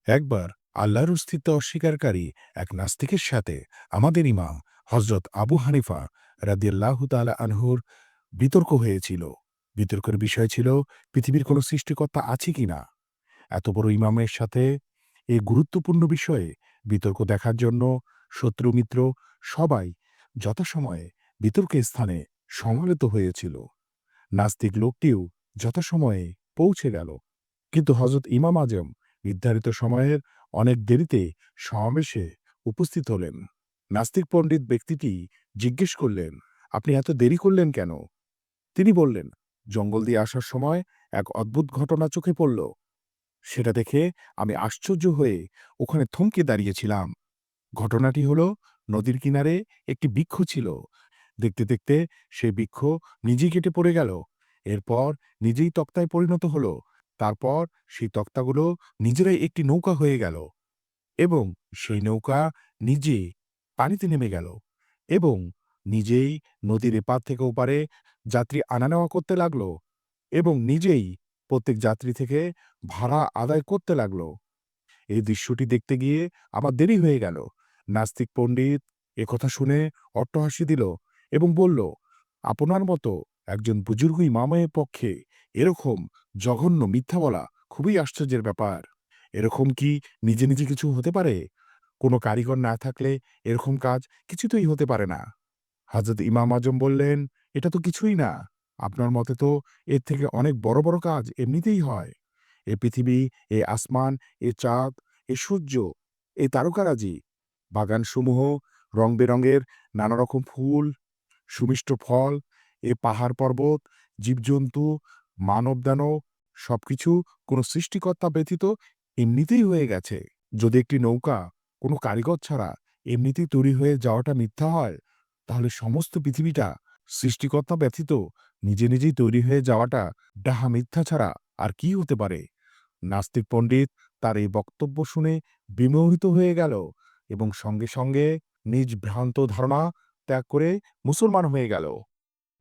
একবার আল্লাহর অস্তিত্ব অস্বীকারী এক নাস্তিকের সাথে আমাদের ইমাম হজরত আবু হানিফা রাদিয়াল্লাহু তাআলা আনহুর বিতর্ক হয়েছিল। বিতর্কের বিষয় ছিল পৃথিবীর কোনো সৃষ্টিকর্তা আছে কিনা। এত বড় ইমামের সাথে এই গুরুত্বপূর্ণ বিষয়ে বিতর্ক দেখার জন্য শত্রু মিত্র সবাই যথাসময়ে বিতর্কের স্থানে সমবেত হয়েছিল। নাস্তিক লোকটিও যথাসময়ে পৌঁছে গেল। কিন্তু হজরত ইমাম আজম নির্ধারিত সময়ের অনেক দেরিতে সমাবেশে উপস্থিত হলেন। নাস্তিক পণ্ডিত ব্যক্তিটি জিজ্ঞেস করলেন, আপনি এত দেরি করলেন কেন? তিনি বললেন, জঙ্গল দিয়ে আসার সময় এক অদ্ভুত ঘটনা চোখে পড়ল। সেটা দেখে আমি আশ্চর্য হয়ে ওখানে থমকে দাঁড়িয়েছিলাম। ঘটনাটি হলো, নদীর কিনারে একটি বৃক্ষ ছিল। দেখতে দেখতে সেই বৃক্ষ নিজেই কেটে পড়ে গেল। এরপর নিজেই তক্তায় পরিণত হলো। তারপর সেই তক্তাগুলো নিজেরাই একটি নৌকা হয়ে গেল এবং সেই নৌকা নিজে পানিতে নেমে গেল এবং নিজেই নদীর এপার থেকে ওপারে যাত্রী আনা নেওয়া করতে লাগলো এবং নিজেই প্রত্যেক যাত্রী থেকে ভাড়া আদায় করতে লাগলো। এই দৃশ্যটি দেখতে গিয়ে আমার দেরি হয়ে গেল। নাস্তিক পণ্ডিত একথা শুনে অট্টহাসি দিল এবং বলল, আপনার মতো একজন বুজুর্গ ইমামের পক্ষে এরকম জঘন্য মিথ্যা বলা খুবই আশ্চর্যের ব্যাপার। এরকম কি নিজে নিজে কিছু হতে পারে? কোনো কারিগর না থাকলে এরকম কাজ কিছুতেই হতে পারে না। হযরত ইমাম আজম বললেন, এটা তো কিছুই না। আপনার মতে তো এর থেকে অনেক বড় বড় কাজ এমনিতেই হয়। এ পৃথিবী, এ আসমান, এ চাঁদ, এ সূর্য, এ তারকারাজি, বাগানসমূহ, রং-বেরঙের নানা রকম ফুল, সুমিষ্ট ফল, এ পাহাড়-পর্বত, জীবজন্তু, মানব-দানব সবকিছু কোনো সৃষ্টিকর্তা ব্যতীত এমনিতেই হয়ে গেছে। যদি একটি নৌকা কোনো কারিগর ছাড়া এমনিতেই তৈরি হয়ে যাওয়াটা মিথ্যা হয়, তাহলে সমস্ত পৃথিবীটা সৃষ্টিকর্তা ব্যতীত নিজে নিজেই তৈরি হয়ে যাওয়াটা ডাহা মিথ্যা ছাড়া আর কি হতে পারে? নাস্তিক পণ্ডিত তার এই বক্তব্য শুনে বিমোহিত হয়ে গেল এবং সঙ্গে সঙ্গে নিজ ভ্রান্ত ধারণা ত্যাগ করে মুসলমান হয়ে গেল।